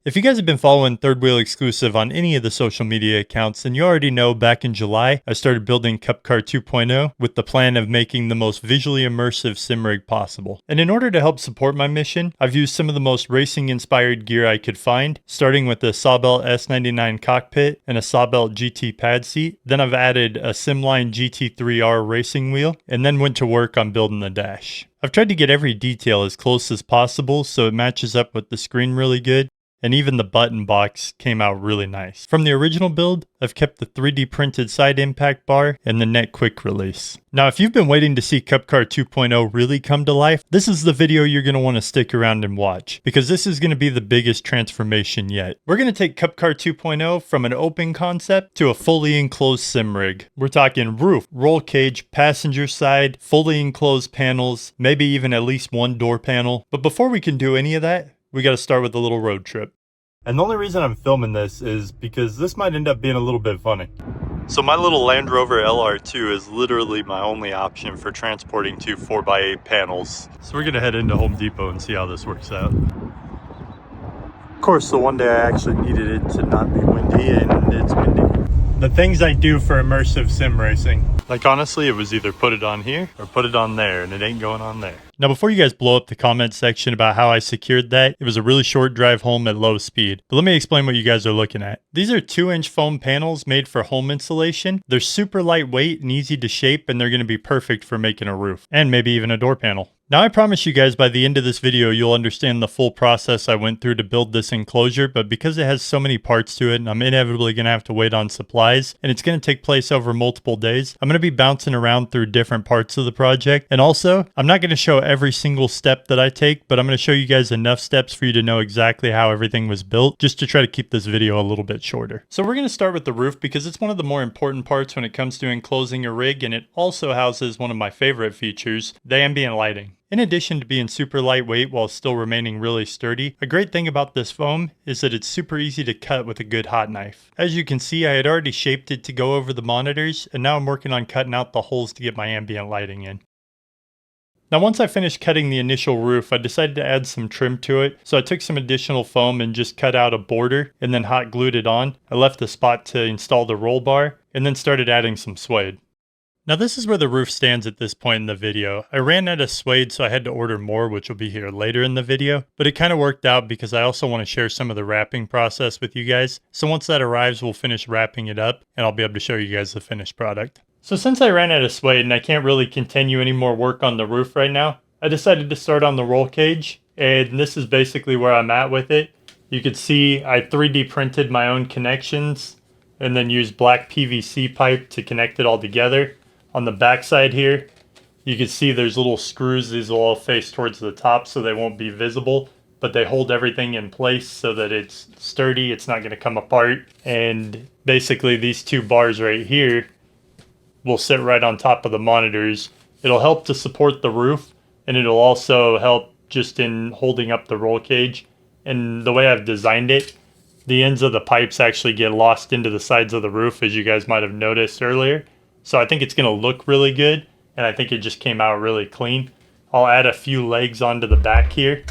If you guys have been following Third Wheel Exclusive on any of the social media accounts, then you already know back in July, I started building Cup Car 2.0 with the plan of making the most visually immersive sim rig possible. And in order to help support my mission, I've used some of the most racing inspired gear I could find, starting with the Sabelt S99 Cockpit and a Sabelt GT Pad Seat. Then I've added a Simline GT3 R racing wheel, and then went to work on building the dash. I've tried to get every detail as close as possible so it matches up with the screen really good. And even the button box came out really nice. From the original build, I've kept the 3D printed side impact bar and the net quick release. Now, if you've been waiting to see Cup Car 2.0 really come to life, this is the video you're going to want to stick around and watch, because this is going to be the biggest transformation yet. We're going to take Cup Car 2.0 from an open concept to a fully enclosed sim rig. We're talking roof, roll cage, passenger side, fully enclosed panels, maybe even at least one door panel. But before we can do any of that, we got to start with a little road trip. And the only reason I'm filming this is because this might end up being a little bit funny. So my little Land Rover LR2 is literally my only option for transporting two 4x8 panels. So we're gonna head into Home Depot and see how this works out. Of course, the one day I actually needed it to not be windy, and it's windy. The things I do for immersive sim racing. Like honestly, it was either put it on here or put it on there, and it ain't going on there. Now before you guys blow up the comment section about how I secured that, it was a really short drive home at low speed. But let me explain what you guys are looking at. These are 2-inch foam panels made for home insulation. They're super lightweight and easy to shape, and they're going to be perfect for making a roof and maybe even a door panel. Now I promise you guys by the end of this video you'll understand the full process I went through to build this enclosure, but because it has so many parts to it and I'm inevitably going to have to wait on supplies and it's going to take place over multiple days, I'm going to be bouncing around through different parts of the project. And also, I'm not going to show every single step that I take, but I'm going to show you guys enough steps for you to know exactly how everything was built, just to try to keep this video a little bit shorter. So we're going to start with the roof because it's one of the more important parts when it comes to enclosing a rig, and it also houses one of my favorite features, the ambient lighting. In addition to being super lightweight while still remaining really sturdy, a great thing about this foam is that it's super easy to cut with a good hot knife. As you can see, I had already shaped it to go over the monitors, and now I'm working on cutting out the holes to get my ambient lighting in. Now once I finished cutting the initial roof, I decided to add some trim to it, so I took some additional foam and just cut out a border and then hot glued it on. I left a spot to install the roll bar, and then started adding some suede. Now this is where the roof stands at this point in the video. I ran out of suede, so I had to order more, which will be here later in the video. But it kind of worked out because I also want to share some of the wrapping process with you guys. So once that arrives, we'll finish wrapping it up and I'll be able to show you guys the finished product. So since I ran out of suede and I can't really continue any more work on the roof right now, I decided to start on the roll cage. And this is basically where I'm at with it. You can see I 3D printed my own connections and then used black PVC pipe to connect it all together. On the back side here, you can see there's little screws. These will all face towards the top so they won't be visible, but they hold everything in place so that it's sturdy, it's not going to come apart. And basically these two bars right here will sit right on top of the monitors. It'll help to support the roof, and it'll also help just in holding up the roll cage. And the way I've designed it, the ends of the pipes actually get lost into the sides of the roof, as you guys might have noticed earlier. So I think it's going to look really good, and I think it just came out really clean. I'll add a few legs onto the back here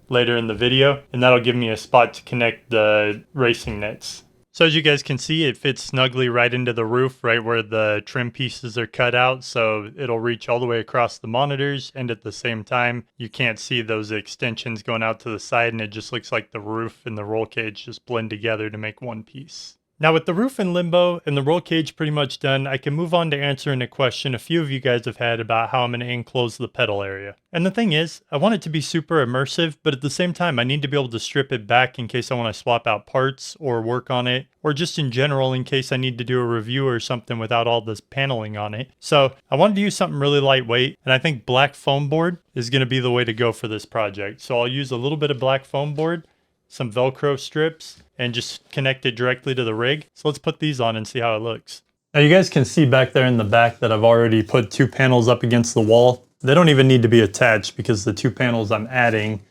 later in the video, and that'll give me a spot to connect the racing nets. So as you guys can see, it fits snugly right into the roof, right where the trim pieces are cut out, so it'll reach all the way across the monitors, and at the same time, you can't see those extensions going out to the side, and it just looks like the roof and the roll cage just blend together to make one piece. Now with the roof in limbo and the roll cage pretty much done, I can move on to answering a question a few of you guys have had about how I'm going to enclose the pedal area. And the thing is, I want it to be super immersive, but at the same time I need to be able to strip it back in case I want to swap out parts or work on it, or just in general in case I need to do a review or something without all this paneling on it. So I wanted to use something really lightweight, and I think black foam board is going to be the way to go for this project. So I'll use a little bit of black foam board, some Velcro strips, and just connect it directly to the rig. So let's put these on and see how it looks. Now you guys can see back there in the back that I've already put two panels up against the wall. They don't even need to be attached because the two panels I'm adding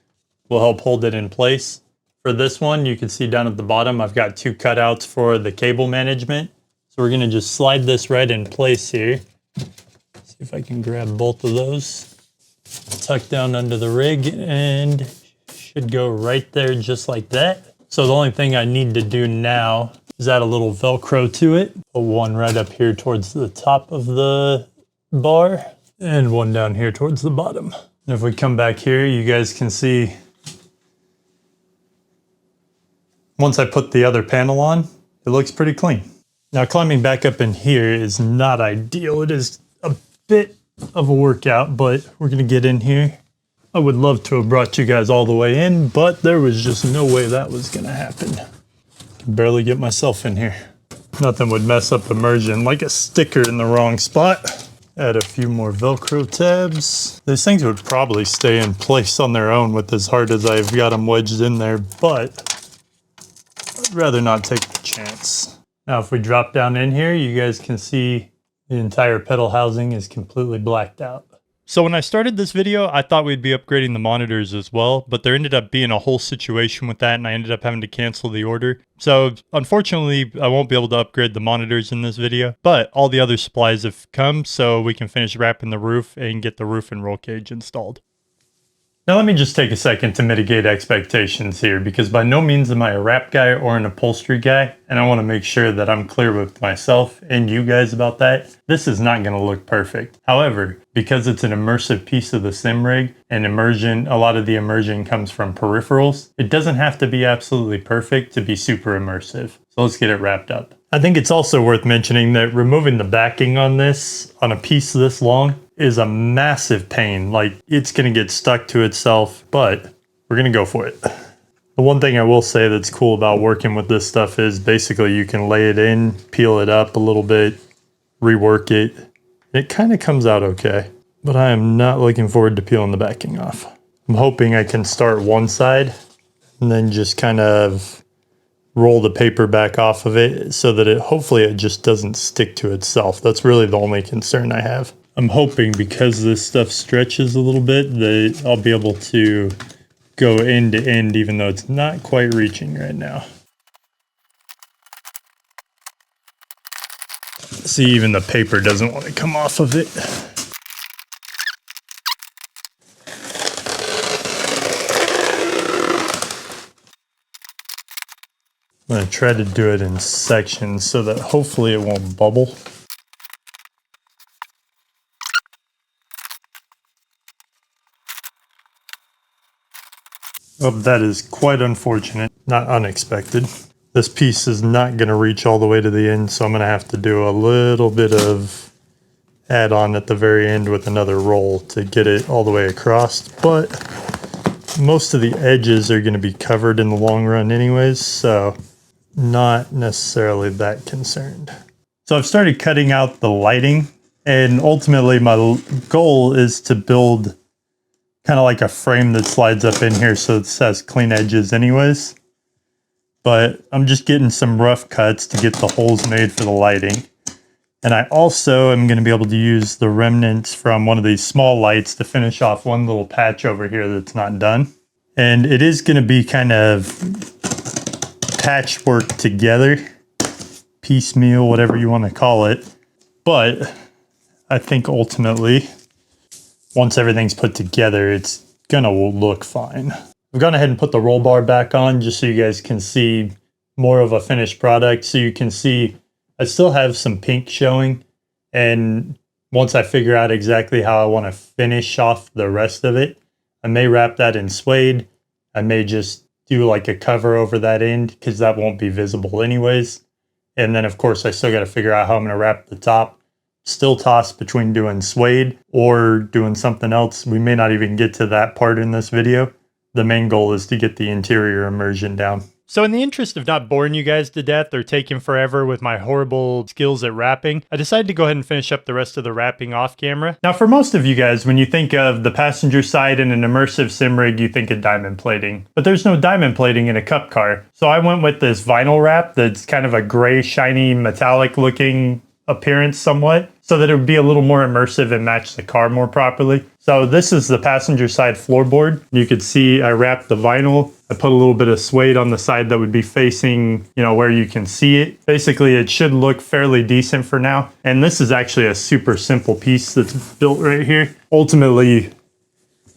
will help hold it in place. For this one, you can see down at the bottom, I've got two cutouts for the cable management. So we're gonna just slide this right in place here. See if I can grab both of those. Tuck down under the rig and should go right there just like that. So the only thing I need to do now is add a little Velcro to it. Put one right up here towards the top of the bar and one down here towards the bottom. And if we come back here, you guys can see once I put the other panel on, it looks pretty clean. Now climbing back up in here is not ideal. It is a bit of a workout, but we're gonna get in here. I would love to have brought you guys all the way in, but there was just no way that was gonna happen. Can barely get myself in here. Nothing would mess up immersion like a sticker in the wrong spot. Add a few more Velcro tabs. These things would probably stay in place on their own with as hard as I've got them wedged in there, but I'd rather not take the chance. Now if we drop down in here, you guys can see the entire pedal housing is completely blacked out. So when I started this video, I thought we'd be upgrading the monitors as well, but there ended up being a whole situation with that and I ended up having to cancel the order. So unfortunately, I won't be able to upgrade the monitors in this video, but all the other supplies have come so we can finish wrapping the roof and get the roof and roll cage installed. Now let me just take a second to mitigate expectations here, because by no means am I a wrap guy or an upholstery guy, and I want to make sure that I'm clear with myself and you guys about that. This is not going to look perfect. However, because it's an immersive piece of the sim rig and immersion, a lot of the immersion comes from peripherals, it doesn't have to be absolutely perfect to be super immersive. So let's get it wrapped up. I think it's also worth mentioning that removing the backing on this, on a piece this long, is a massive pain. Like, it's gonna get stuck to itself, but we're gonna go for it. The one thing I will say that's cool about working with this stuff is basically you can lay it in, peel it up a little bit, rework it. It kind of comes out okay, but I am not looking forward to peeling the backing off. I'm hoping I can start one side and then just kind of roll the paper back off of it so that hopefully it just doesn't stick to itself. That's really the only concern I have. I'm hoping because this stuff stretches a little bit that I'll be able to go end to end even though it's not quite reaching right now. See, even the paper doesn't want to come off of it. I'm going to try to do it in sections so that hopefully it won't bubble. Oh, that is quite unfortunate, not unexpected. This piece is not going to reach all the way to the end, so I'm going to have to do a little bit of add-on at the very end with another roll to get it all the way across. But most of the edges are going to be covered in the long run anyways, so not necessarily that concerned. So I've started cutting out the lighting, and ultimately my goal is to build kind of like a frame that slides up in here so it has clean edges anyways. But I'm just getting some rough cuts to get the holes made for the lighting. And I also am going to be able to use the remnants from one of these small lights to finish off one little patch over here that's not done. And it is going to be kind of patchwork together, piecemeal, whatever you want to call it. But I think ultimately, once everything's put together, it's gonna look fine. I've gone ahead and put the roll bar back on just so you guys can see more of a finished product. So you can see I still have some pink showing, and once I figure out exactly how I want to finish off the rest of it, I may wrap that in suede. I may just do like a cover over that end because that won't be visible anyways. And then of course I still got to figure out how I'm going to wrap the top. Still toss between doing suede or doing something else. We may not even get to that part in this video. The main goal is to get the interior immersion down. So in the interest of not boring you guys to death or taking forever with my horrible skills at wrapping, I decided to go ahead and finish up the rest of the wrapping off camera. Now for most of you guys, when you think of the passenger side in an immersive sim rig, you think of diamond plating. But there's no diamond plating in a cup car. So I went with this vinyl wrap that's kind of a gray, shiny, metallic looking appearance somewhat, so that it would be a little more immersive and match the car more properly. So this is the passenger side floorboard. You could see I wrapped the vinyl. I put a little bit of suede on the side that would be facing, where you can see it. Basically, it should look fairly decent for now. And this is actually a super simple piece that's built right here. Ultimately,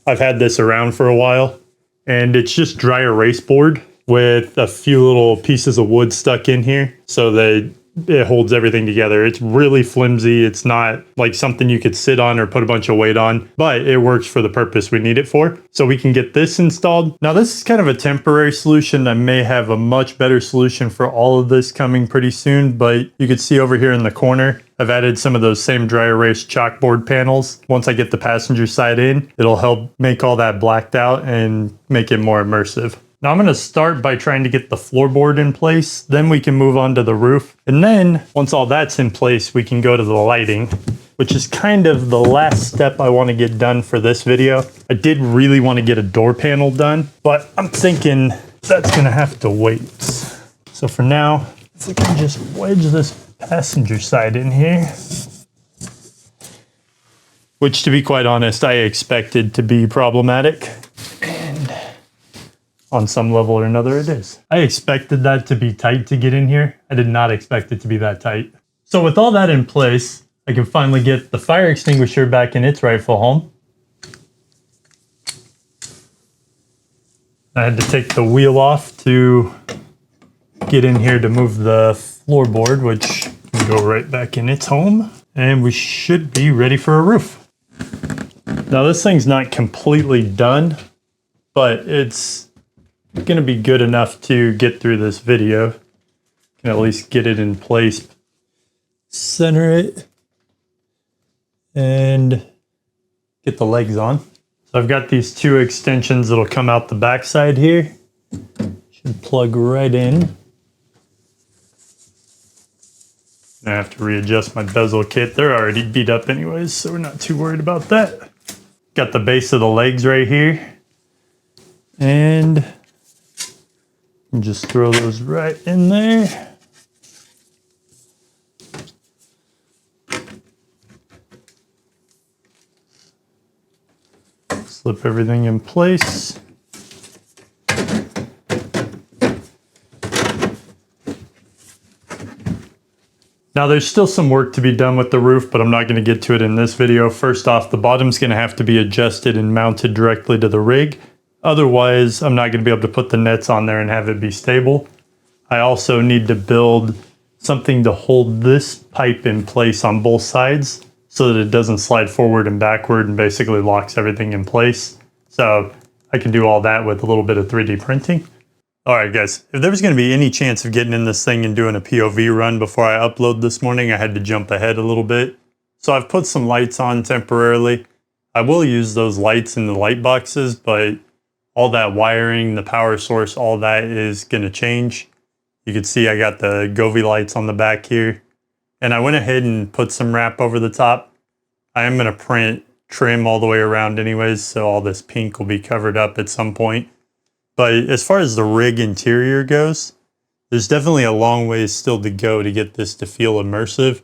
I've had this around for a while, and it's just dry erase board. with a few little pieces of wood stuck in here so that it holds everything together. It's really flimsy. It's not like something you could sit on or put a bunch of weight on, but it works for the purpose we need it for. So we can get this installed. Now this is kind of a temporary solution. I may have a much better solution for all of this coming pretty soon, but you can see over here in the corner, I've added some of those same dry erase chalkboard panels. Once I get the passenger side in, it'll help make all that blacked out and make it more immersive. Now I'm going to start by trying to get the floorboard in place, then we can move on to the roof. And then once all that's in place, we can go to the lighting, which is kind of the last step I want to get done for this video. I did really want to get a door panel done, but I'm thinking that's going to have to wait. So for now, if we can just wedge this passenger side in here, which to be quite honest, I expected to be problematic. On some level or another, it is. I expected that to be tight to get in here. I did not expect it to be that tight. So with all that in place, I can finally get the fire extinguisher back in its rightful home. I had to take the wheel off to get in here to move the floorboard, which can go right back in its home. And we should be ready for a roof. Now this thing's not completely done, but it's going to be good enough to get through this video. Can at least get it in place, center it, and get the legs on. So I've got these two extensions that'll come out the backside here. Should plug right in. I have to readjust my bezel kit. They're already beat up anyways, so we're not too worried about that. Got the base of the legs right here. And just throw those right in there. Slip everything in place. Now there's still some work to be done with the roof, but I'm not going to get to it in this video. First off, the bottom's going to have to be adjusted and mounted directly to the rig. Otherwise, I'm not going to be able to put the nets on there and have it be stable. I also need to build something to hold this pipe in place on both sides so that it doesn't slide forward and backward and basically locks everything in place. So I can do all that with a little bit of 3D printing. All right, guys, if there was going to be any chance of getting in this thing and doing a POV run before I upload this morning, I had to jump ahead a little bit. So I've put some lights on temporarily. I will use those lights in the light boxes, but all that wiring, the power source, all that is going to change. You can see I got the Govee lights on the back here. And I went ahead and put some wrap over the top. I am going to print trim all the way around anyways, so all this pink will be covered up at some point. But as far as the rig interior goes, there's definitely a long ways still to go to get this to feel immersive.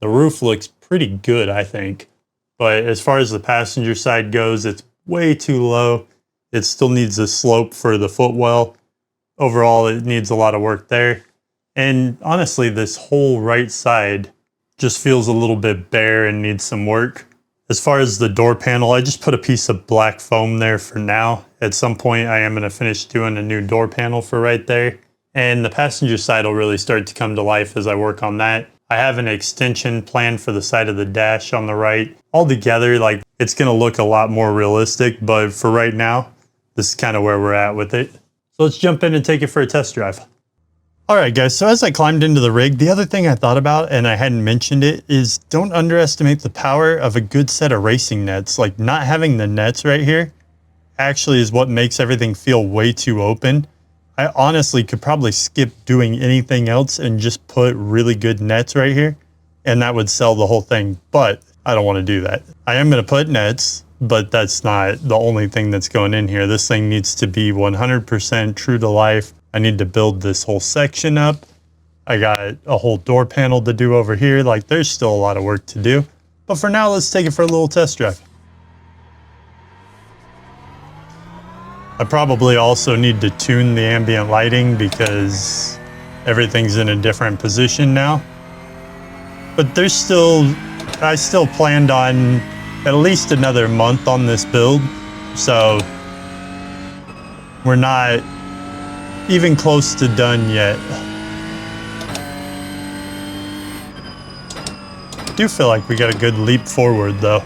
The roof looks pretty good, I think. But as far as the passenger side goes, it's way too low. It still needs a slope for the footwell. Overall, it needs a lot of work there. And honestly, this whole right side just feels a little bit bare and needs some work. As far as the door panel, I just put a piece of black foam there for now. At some point, I am going to finish doing a new door panel for right there. And the passenger side will really start to come to life as I work on that. I have an extension planned for the side of the dash on the right. Altogether, like, it's going to look a lot more realistic, but for right now, this is kind of where we're at with it. So let's jump in and take it for a test drive. All right, guys, so as I climbed into the rig, the other thing I thought about, and I hadn't mentioned it, is don't underestimate the power of a good set of racing nets. Like, not having the nets right here actually is what makes everything feel way too open. I honestly could probably skip doing anything else and just put really good nets right here, and that would sell the whole thing, but I don't want to do that. I am going to put nets, but that's not the only thing that's going in here. This thing needs to be 100% true to life. I need to build this whole section up. I got a whole door panel to do over here. Like, there's still a lot of work to do. But for now, let's take it for a little test drive. I probably also need to tune the ambient lighting because everything's in a different position now. But there's still, I still planned on at least another month on this build. So we're not even close to done yet. I do feel like we got a good leap forward though.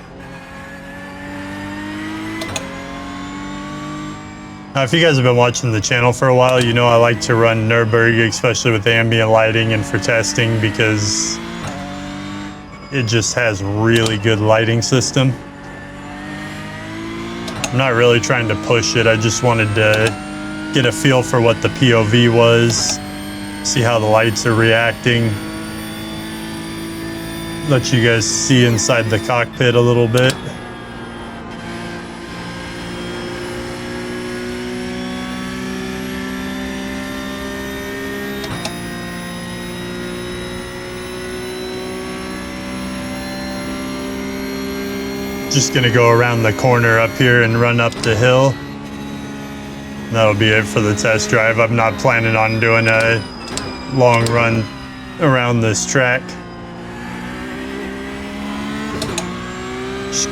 Now, if you guys have been watching the channel for a while, you know I like to run Nürburgring, especially with ambient lighting and for testing, because it just has really good lighting system. I'm not really trying to push it, I just wanted to get a feel for what the POV was, see how the lights are reacting, let you guys see inside the cockpit a little bit. Just gonna go around the corner up here and run up the hill. That'll be it for the test drive. I'm not planning on doing a long run around this track. Just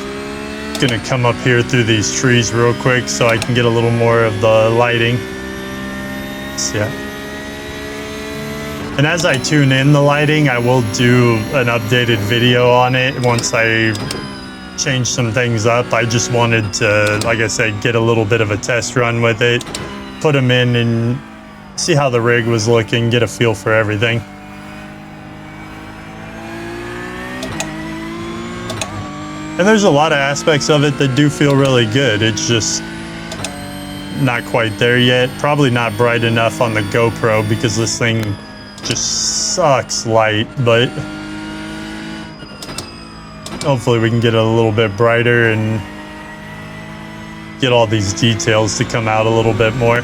gonna come up here through these trees real quick so I can get a little more of the lighting. So, yeah. And as I tune in the lighting, I will do an updated video on it once I change some things up. I just wanted to, like I said, get a little bit of a test run with it, put them in and see how the rig was looking, get a feel for everything. And there's a lot of aspects of it that do feel really good. It's just not quite there yet. Probably not bright enough on the GoPro because this thing just sucks light, but hopefully we can get it a little bit brighter and get all these details to come out a little bit more.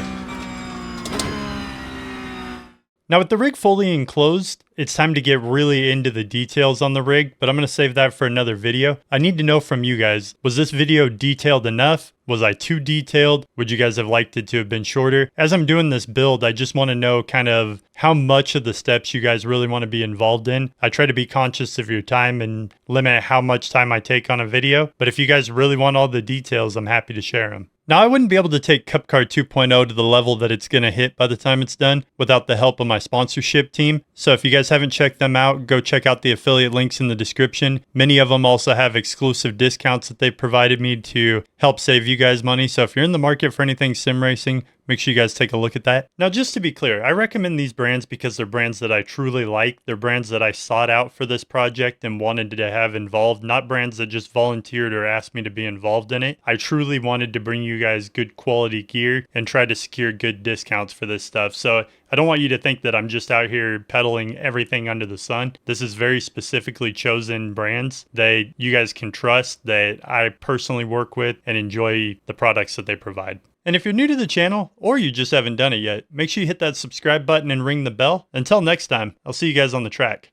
Now with the rig fully enclosed, it's time to get really into the details on the rig, but I'm going to save that for another video. I need to know from you guys, was this video detailed enough? Was I too detailed? Would you guys have liked it to have been shorter? As I'm doing this build, I just want to know kind of how much of the steps you guys really want to be involved in. I try to be conscious of your time and limit how much time I take on a video, but if you guys really want all the details, I'm happy to share them. Now, I wouldn't be able to take Cup Car 2.0 to the level that it's going to hit by the time it's done without the help of my sponsorship team. So if you guys haven't checked them out, go check out the affiliate links in the description. Many of them also have exclusive discounts that they've provided me to help save you guys money. So if you're in the market for anything sim racing, make sure you guys take a look at that. Now, just to be clear, I recommend these brands because they're brands that I truly like. They're brands that I sought out for this project and wanted to have involved, not brands that just volunteered or asked me to be involved in it. I truly wanted to bring you guys good quality gear and try to secure good discounts for this stuff. So I don't want you to think that I'm just out here peddling everything under the sun. This is very specifically chosen brands that you guys can trust, that I personally work with and enjoy the products that they provide. And if you're new to the channel, or you just haven't done it yet, make sure you hit that subscribe button and ring the bell. Until next time, I'll see you guys on the track.